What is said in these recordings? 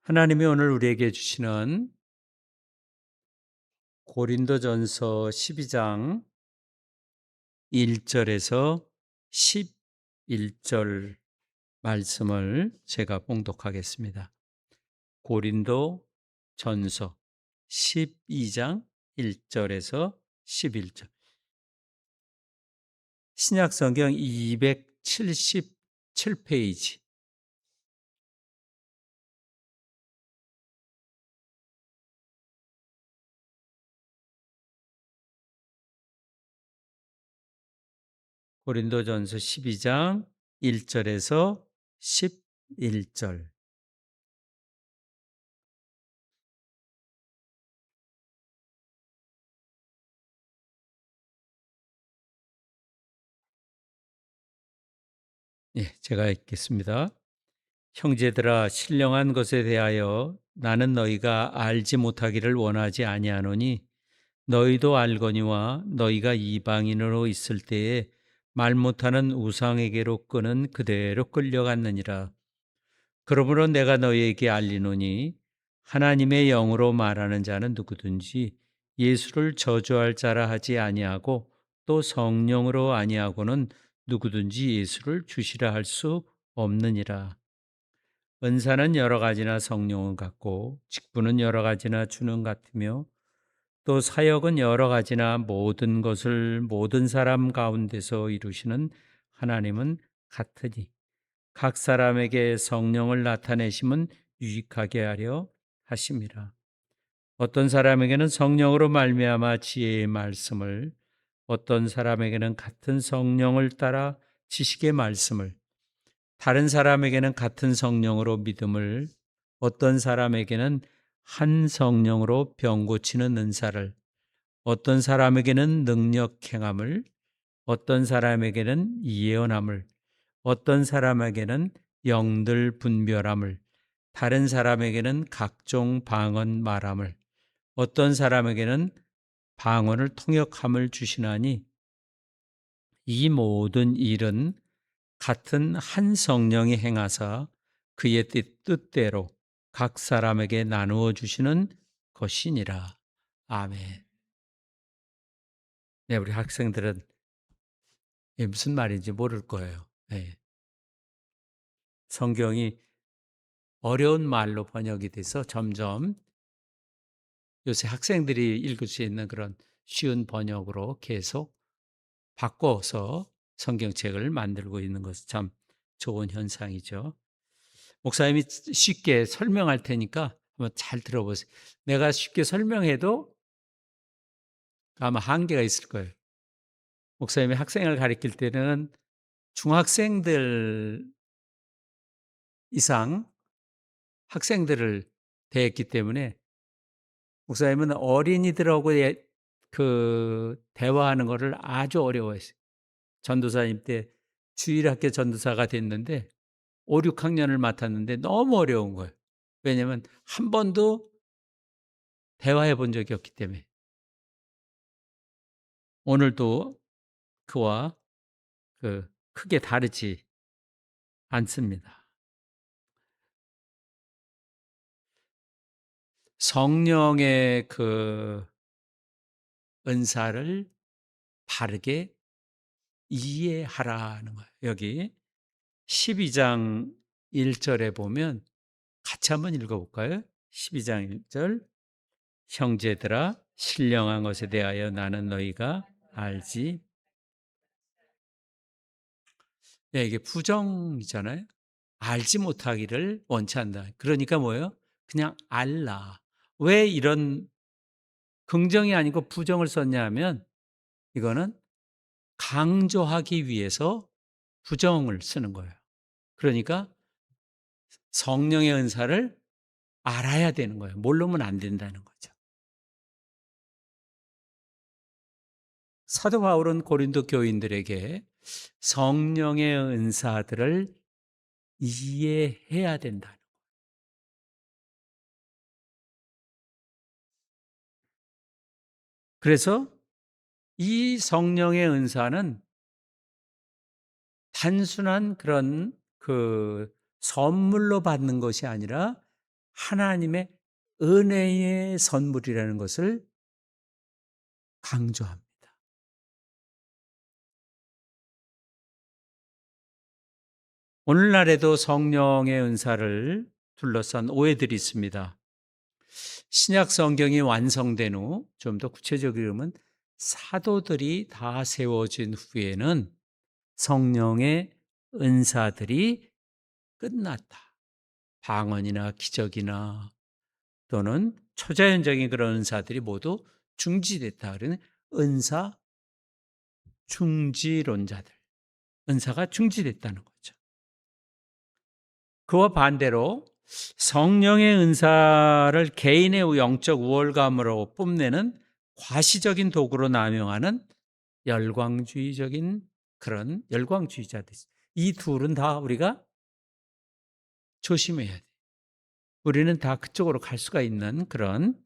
하나님이 오늘 우리에게 주시는 고린도전서 12장 1절에서 11절 말씀을 제가 봉독하겠습니다. 고린도전서 12장 1절에서 11절. 신약성경 277페이지. 고린도전서 12장 1절에서 11절. 예, 제가 읽겠습니다. 형제들아, 신령한 것에 대하여 나는 너희가 알지 못하기를 원하지 아니하노니 너희도 알거니와 너희가 이방인으로 있을 때에 말 못하는 우상에게로 끄는 그대로 끌려갔느니라. 그러므로 내가 너희에게 알리노니 하나님의 영으로 말하는 자는 누구든지 예수를 저주할 자라 하지 아니하고 또 성령으로 아니하고는 누구든지 예수를 주시라 할 수 없느니라. 은사는 여러 가지나 성령은 같고 직분은 여러 가지나 주는 같으며 또 사역은 여러 가지나 모든 것을 모든 사람 가운데서 이루시는 하나님은 같으니 각 사람에게 성령을 나타내심은 유익하게 하려 하심이라. 어떤 사람에게는 성령으로 말미암아 지혜의 말씀을, 어떤 사람에게는 같은 성령을 따라 지식의 말씀을, 다른 사람에게는 같은 성령으로 믿음을, 어떤 사람에게는 한 성령으로 병 고치는 은사를, 어떤 사람에게는 능력 행함을, 어떤 사람에게는 예언함을, 어떤 사람에게는 영들 분별함을, 다른 사람에게는 각종 방언 말함을, 어떤 사람에게는 방언을 통역함을 주시나니 이 모든 일은 같은 한 성령이 행하사 그의 뜻대로 각 사람에게 나누어 주시는 것이니라. 아멘. 네, 우리 학생들은 무슨 말인지 모를 거예요. 네. 성경이 어려운 말로 번역이 돼서 점점 요새 학생들이 읽을 수 있는 그런 쉬운 번역으로 계속 바꿔서 성경책을 만들고 있는 것은 참 좋은 현상이죠. 목사님이 쉽게 설명할 테니까 한번 잘 들어보세요. 내가 쉽게 설명해도 아마 한계가 있을 거예요. 목사님이 학생을 가르칠 때는 중학생들 이상 학생들을 대했기 때문에 목사님은 어린이들하고 대화하는 거를 아주 어려워했어요. 전도사님 때 주일학교 전도사가 됐는데 5, 6학년을 맡았는데 너무 어려운 거예요. 왜냐하면 한 번도 대화해 본 적이 없기 때문에. 오늘도 그와 크게 다르지 않습니다. 성령의 은사를 바르게 이해하라는 거예요. 여기 12장 1절에 보면 같이 한번 읽어볼까요? 12장 1절. 형제들아, 신령한 것에 대하여 나는 너희가 알지. 네, 이게 부정이잖아요. 알지 못하기를 원치 않는다. 그러니까 뭐예요? 그냥 알라. 왜 이런 긍정이 아니고 부정을 썼냐 하면 이거는 강조하기 위해서 부정을 쓰는 거예요. 그러니까 성령의 은사를 알아야 되는 거예요. 모르면 안 된다는 거죠. 사도 바울은 고린도 교인들에게 성령의 은사들을 이해해야 된다. 그래서 이 성령의 은사는 단순한 그런 선물로 받는 것이 아니라 하나님의 은혜의 선물이라는 것을 강조합니다. 오늘날에도 성령의 은사를 둘러싼 오해들이 있습니다. 신약 성경이 완성된 후 좀 더 구체적으로 보면 사도들이 다 세워진 후에는 성령의 은사들이 끝났다. 방언이나 기적이나 또는 초자연적인 그런 은사들이 모두 중지됐다. 그러는 은사 중지론자들. 은사가 중지됐다는 거죠. 그와 반대로 성령의 은사를 개인의 영적 우월감으로 뽐내는 과시적인 도구로 남용하는 열광주의적인 그런 열광주의자들. 이 둘은 다 우리가 조심해야 돼. 우리는 다 그쪽으로 갈 수가 있는 그런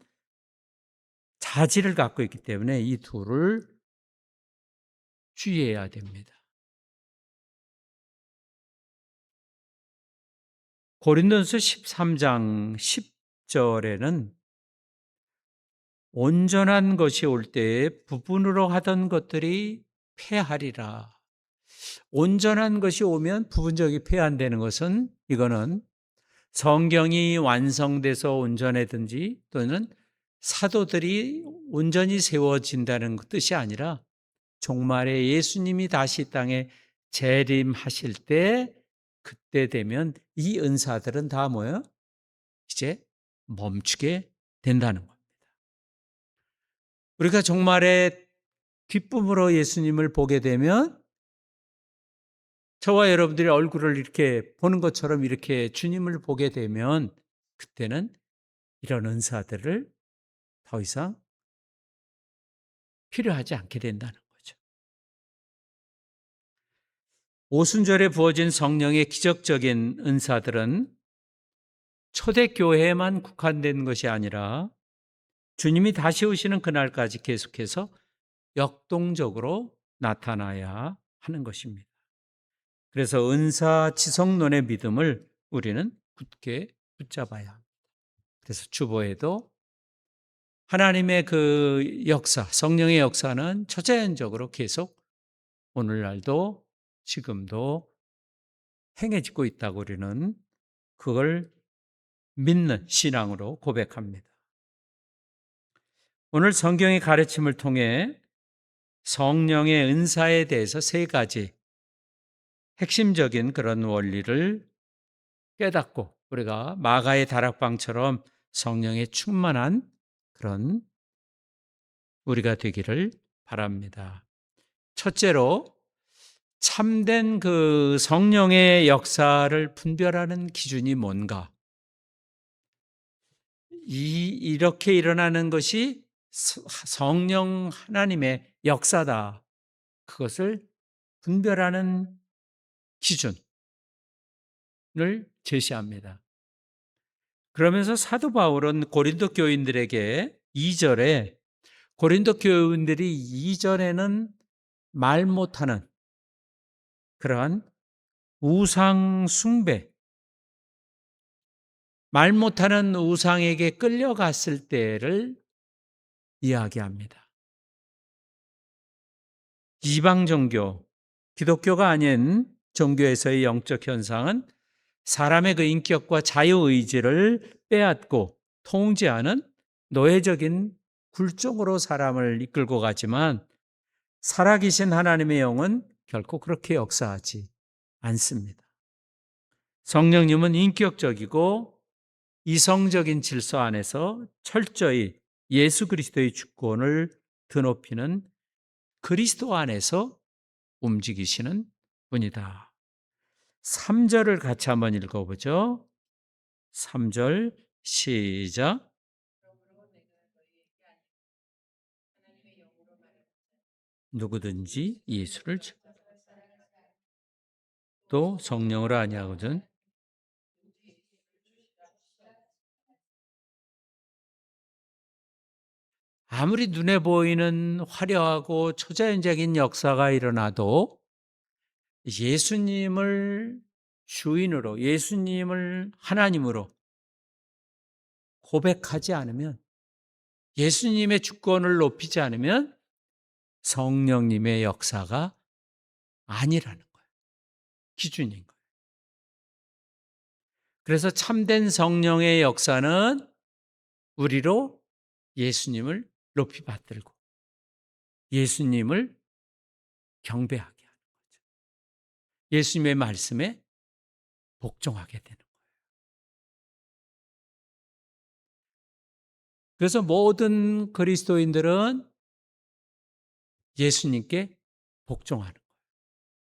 자질을 갖고 있기 때문에 이 둘을 주의해야 됩니다. 고린도전서 13장 10절에는 온전한 것이 올 때에 부분으로 하던 것들이 패하리라. 온전한 것이 오면 부분적이 패한다는 것은 이거는 성경이 완성돼서 온전해든지 또는 사도들이 온전히 세워진다는 뜻이 아니라 종말에 예수님이 다시 땅에 재림하실 때 그때 되면 이 은사들은 다 뭐예요? 이제 멈추게 된다는 겁니다. 우리가 종말에 기쁨으로 예수님을 보게 되면 저와 여러분들이 얼굴을 이렇게 보는 것처럼 이렇게 주님을 보게 되면 그때는 이런 은사들을 더 이상 필요하지 않게 된다는 거죠. 오순절에 부어진 성령의 기적적인 은사들은 초대교회에만 국한된 것이 아니라 주님이 다시 오시는 그날까지 계속해서 역동적으로 나타나야 하는 것입니다. 그래서 은사 지성론의 믿음을 우리는 굳게 붙잡아야 합니다. 그래서 주보에도 하나님의 그 역사, 성령의 역사는 초자연적으로 계속 오늘날도 지금도 행해지고 있다고 우리는 그걸 믿는 신앙으로 고백합니다. 오늘 성경의 가르침을 통해 성령의 은사에 대해서 세 가지 핵심적인 그런 원리를 깨닫고 우리가 마가의 다락방처럼 성령에 충만한 그런 우리가 되기를 바랍니다. 첫째로 참된 그 성령의 역사를 분별하는 기준이 뭔가? 이렇게 일어나는 것이 성령 하나님의 역사다. 그것을 분별하는 기준을 제시합니다. 그러면서 사도 바울은 고린도 교인들에게 2절에 고린도 교인들이 이전에는 말 못하는 그러한 우상 숭배, 말 못하는 우상에게 끌려갔을 때를 이야기합니다. 이방 종교, 기독교가 아닌 종교에서의 영적 현상은 사람의 그 인격과 자유의지를 빼앗고 통제하는 노예적인 굴종으로 사람을 이끌고 가지만 살아계신 하나님의 영은 결코 그렇게 역사하지 않습니다. 성령님은 인격적이고 이성적인 질서 안에서 철저히 예수 그리스도의 주권을 드높이는 그리스도 안에서 움직이시는 분이다. 3절을 같이 한번 읽어보죠. 3절 시작. 누구든지 예수를 또 성령으로 아니하거든. 아무리 눈에 보이는 화려하고 초자연적인 역사가 일어나도 예수님을 주인으로, 예수님을 하나님으로 고백하지 않으면, 예수님의 주권을 높이지 않으면 성령님의 역사가 아니라는 거예요. 기준인 거예요. 그래서 참된 성령의 역사는 우리로 예수님을 높이 받들고 예수님을 경배하게 하는 거죠. 예수님의 말씀에 복종하게 되는 거예요. 그래서 모든 그리스도인들은 예수님께 복종하는 거예요.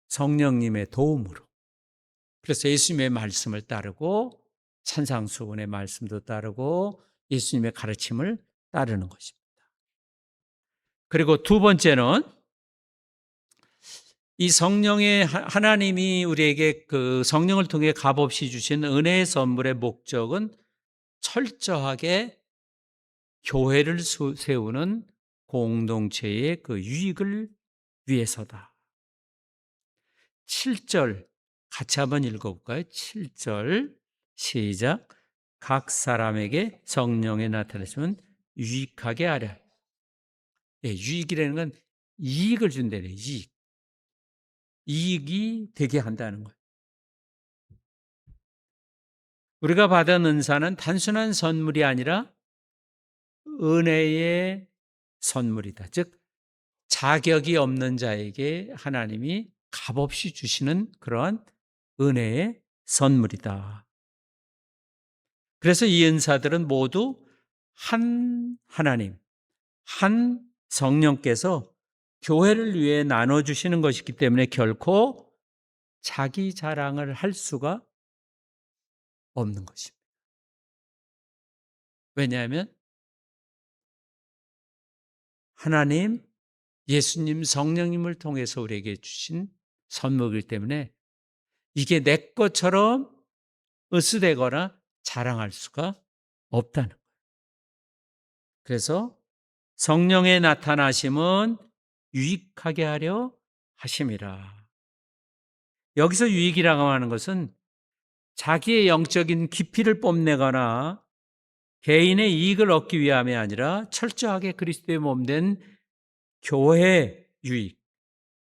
성령님의 도움으로. 그래서 예수님의 말씀을 따르고 산상수훈의 말씀도 따르고 예수님의 가르침을 따르는 것입니다. 그리고 두 번째는 이 성령의 하나님이 우리에게 그 성령을 통해 값없이 주신 은혜의 선물의 목적은 철저하게 교회를 세우는 공동체의 그 유익을 위해서다. 7절 같이 한번 읽어볼까요? 7절 시작. 각 사람에게 성령의 나타나시면 유익하게 하려. 예, 유익이라는 건 이익을 준다는 이익. 이익이 되게 한다는 거예요. 우리가 받은 은사는 단순한 선물이 아니라 은혜의 선물이다. 즉 자격이 없는 자에게 하나님이 값없이 주시는 그러한 은혜의 선물이다. 그래서 이 은사들은 모두 한 하나님, 한 성령께서 교회를 위해 나눠주시는 것이기 때문에 결코 자기 자랑을 할 수가 없는 것입니다. 왜냐하면 하나님, 예수님, 성령님을 통해서 우리에게 주신 선물이기 때문에 이게 내 것처럼 으스대거나 자랑할 수가 없다는 거예요. 그래서 성령의 나타나심은 유익하게 하려 하심이라. 여기서 유익이라고 하는 것은 자기의 영적인 깊이를 뽐내거나 개인의 이익을 얻기 위함이 아니라 철저하게 그리스도의 몸된 교회의 유익,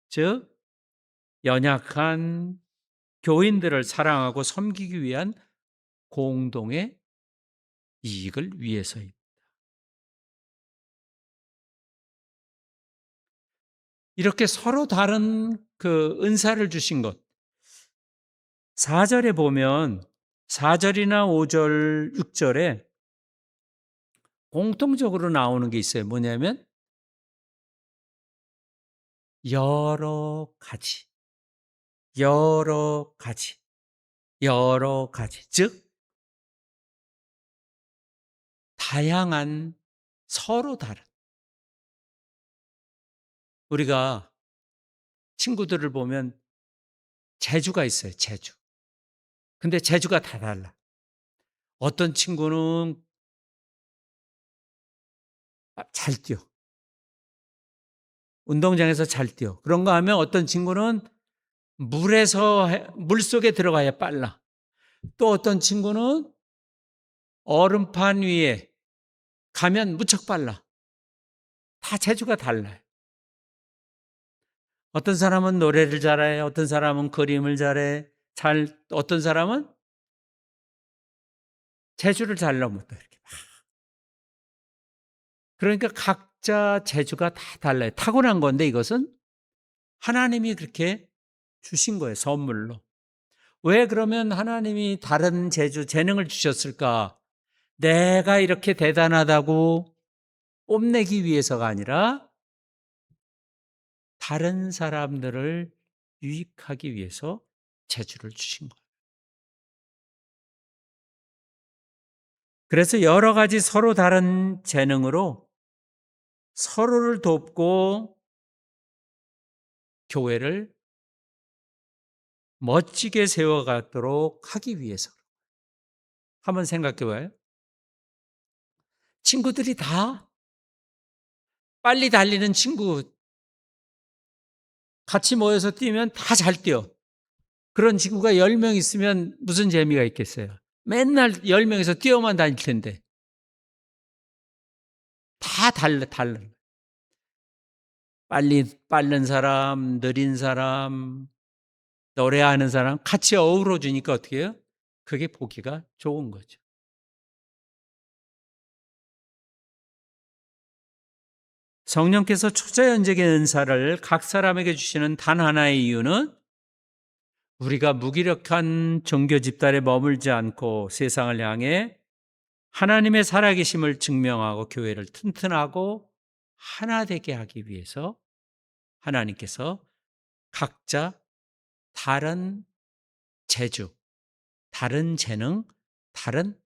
즉 연약한 교인들을 사랑하고 섬기기 위한 공동의 이익을 위해서입니다. 이렇게 서로 다른 그 은사를 주신 것, 4절에 보면 4절이나 5절, 6절에 공통적으로 나오는 게 있어요. 뭐냐면 여러 가지, 여러 가지, 여러 가지. 즉 다양한, 서로 다른. 우리가 친구들을 보면 재주가 있어요. 재주. 근데 재주가 다 달라. 어떤 친구는 잘 뛰어. 운동장에서 잘 뛰어. 그런가 하면 어떤 친구는 물속에 들어가야 빨라. 또 어떤 친구는 얼음판 위에 가면 무척 빨라. 다 재주가 달라요. 어떤 사람은 노래를 잘해, 어떤 사람은 그림을 잘해, 어떤 사람은 재주를 잘 못해. 이렇게. 그러니까 각자 재주가 다 달라요. 타고난 건데 이것은 하나님이 그렇게 주신 거예요. 선물로. 왜 그러면 하나님이 다른 재주, 재능을 주셨을까? 내가 이렇게 대단하다고 뽐내기 위해서가 아니라 다른 사람들을 유익하기 위해서 재주를 주신 거예요. 그래서 여러 가지 서로 다른 재능으로 서로를 돕고 교회를 멋지게 세워가도록 하기 위해서. 한번 생각해 봐요. 친구들이 다 빨리 달리는 친구 같이 모여서 뛰면 다 잘 뛰어. 그런 친구가 10명 있으면 무슨 재미가 있겠어요. 맨날 10명에서 뛰어만 다닐 텐데. 다 달라. 빨리 빠른 사람, 느린 사람, 노래하는 사람 같이 어우러 주니까 어떻게 해요? 그게 보기가 좋은 거죠. 성령께서 초자연적인 은사를 각 사람에게 주시는 단 하나의 이유는 우리가 무기력한 종교 집단에 머물지 않고 세상을 향해 하나님의 살아계심을 증명하고 교회를 튼튼하고 하나 되게 하기 위해서 하나님께서 각자 다른 재주, 다른 재능, 다른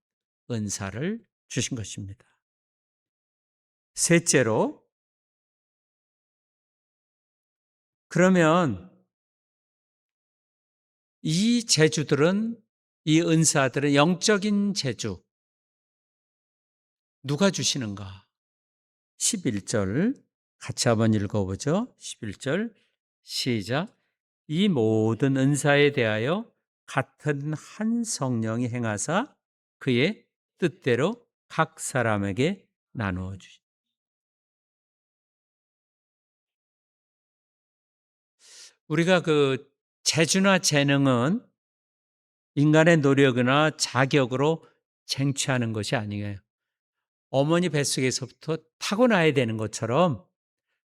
은사를 주신 것입니다. 셋째로, 그러면 이 재주들은, 이 은사들은 영적인 재주, 누가 주시는가? 11절 같이 한번 읽어보죠. 11절 시작. 이 모든 은사에 대하여 같은 한 성령이 행하사 그의 뜻대로 각 사람에게 나누어 주시. 우리가 그 재주나 재능은 인간의 노력이나 자격으로 쟁취하는 것이 아니에요. 어머니 뱃속에서부터 타고나야 되는 것처럼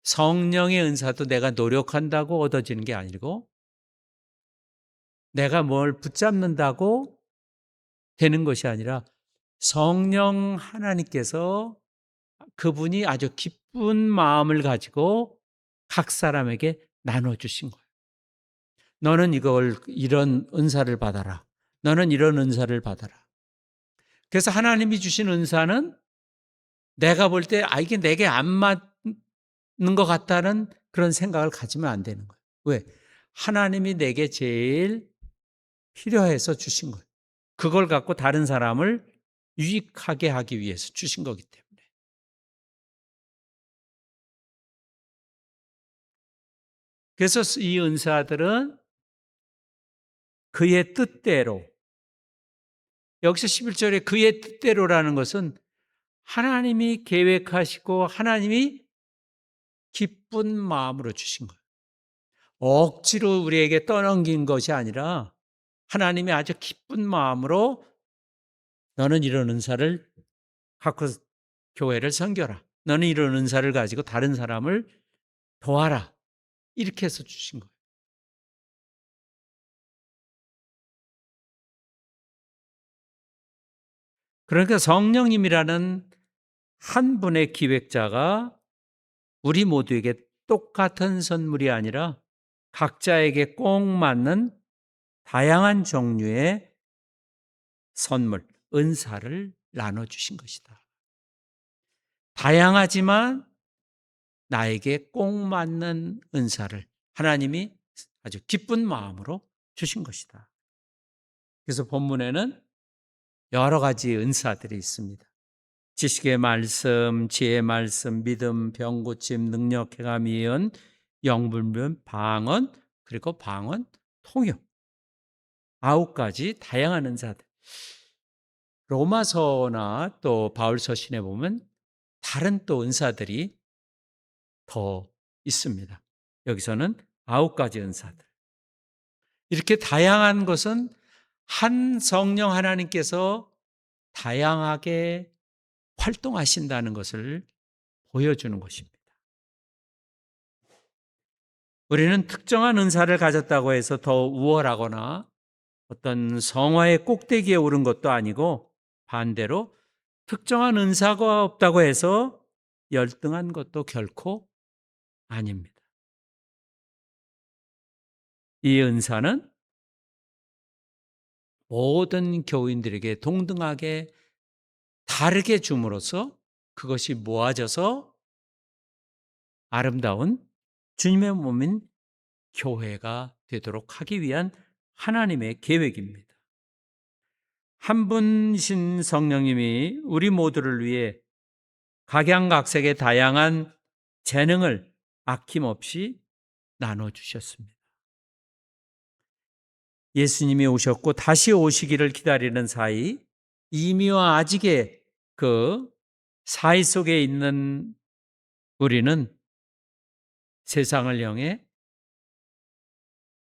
성령의 은사도 내가 노력한다고 얻어지는 게 아니고 내가 뭘 붙잡는다고 되는 것이 아니라 성령 하나님께서 그분이 아주 기쁜 마음을 가지고 각 사람에게 나눠주신 거예요. 너는 이런 은사를 받아라. 너는 이런 은사를 받아라. 그래서 하나님이 주신 은사는 내가 볼 때, 이게 내게 안 맞는 것 같다는 그런 생각을 가지면 안 되는 거예요. 왜? 하나님이 내게 제일 필요해서 주신 거예요. 그걸 갖고 다른 사람을 유익하게 하기 위해서 주신 거기 때문에. 그래서 이 은사들은 그의 뜻대로, 여기서 11절에 그의 뜻대로라는 것은 하나님이 계획하시고 하나님이 기쁜 마음으로 주신 거예요. 억지로 우리에게 떠넘긴 것이 아니라 하나님이 아주 기쁜 마음으로 너는 이런 은사를 갖고 교회를 섬겨라. 너는 이런 은사를 가지고 다른 사람을 도와라. 이렇게 해서 주신 거예요. 그러니까 성령님이라는 한 분의 기획자가 우리 모두에게 똑같은 선물이 아니라 각자에게 꼭 맞는 다양한 종류의 선물, 은사를 나눠주신 것이다. 다양하지만 나에게 꼭 맞는 은사를 하나님이 아주 기쁜 마음으로 주신 것이다. 그래서 본문에는 여러 가지 은사들이 있습니다. 지식의 말씀, 지혜의 말씀, 믿음, 병고침, 능력, 행함, 예언, 영분별, 방언, 그리고 방언, 통역. 9가지 다양한 은사들. 로마서나 또 바울서신에 보면 다른 또 은사들이 더 있습니다. 여기서는 9가지 은사들. 이렇게 다양한 것은 한 성령 하나님께서 다양하게 활동하신다는 것을 보여주는 것입니다. 우리는 특정한 은사를 가졌다고 해서 더 우월하거나 어떤 성화의 꼭대기에 오른 것도 아니고 반대로 특정한 은사가 없다고 해서 열등한 것도 결코 아닙니다. 이 은사는 모든 교인들에게 동등하게 다르게 줌으로써 그것이 모아져서 아름다운 주님의 몸인 교회가 되도록 하기 위한 하나님의 계획입니다. 한 분이신 성령님이 우리 모두를 위해 각양각색의 다양한 재능을 아낌없이 나눠주셨습니다. 예수님이 오셨고 다시 오시기를 기다리는 사이 이미와 아직의 그 사이 속에 있는 우리는 세상을 향해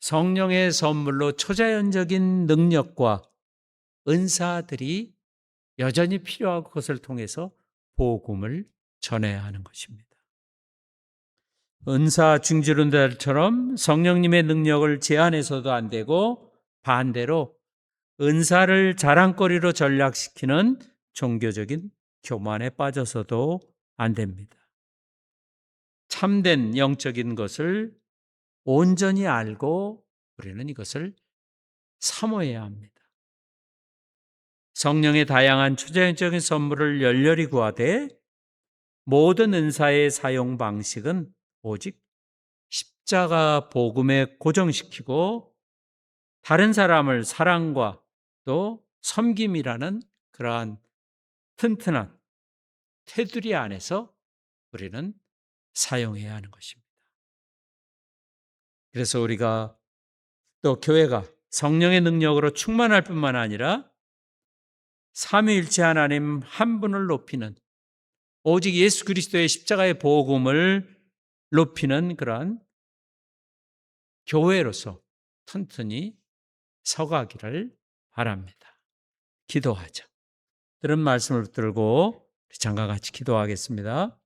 성령의 선물로 초자연적인 능력과 은사들이 여전히 필요하고 그것을 통해서 복음을 전해야 하는 것입니다. 은사 중지론자들처럼 성령님의 능력을 제한해서도 안 되고 반대로 은사를 자랑거리로 전락시키는 종교적인 교만에 빠져서도 안 됩니다. 참된 영적인 것을 온전히 알고 우리는 이것을 사모해야 합니다. 성령의 다양한 초자연적인 선물을 열렬히 구하되 모든 은사의 사용 방식은 오직 십자가 복음에 고정시키고 다른 사람을 사랑과 또 섬김이라는 그러한 튼튼한 테두리 안에서 우리는 사용해야 하는 것입니다. 그래서 우리가 또 교회가 성령의 능력으로 충만할 뿐만 아니라 삼위일체 하나님 한 분을 높이는 오직 예수 그리스도의 십자가의 복음을 높이는 그러한 교회로서 튼튼히 서가기를 바랍니다. 기도하죠. 들은 말씀을 붙들고 장과 같이 기도하겠습니다.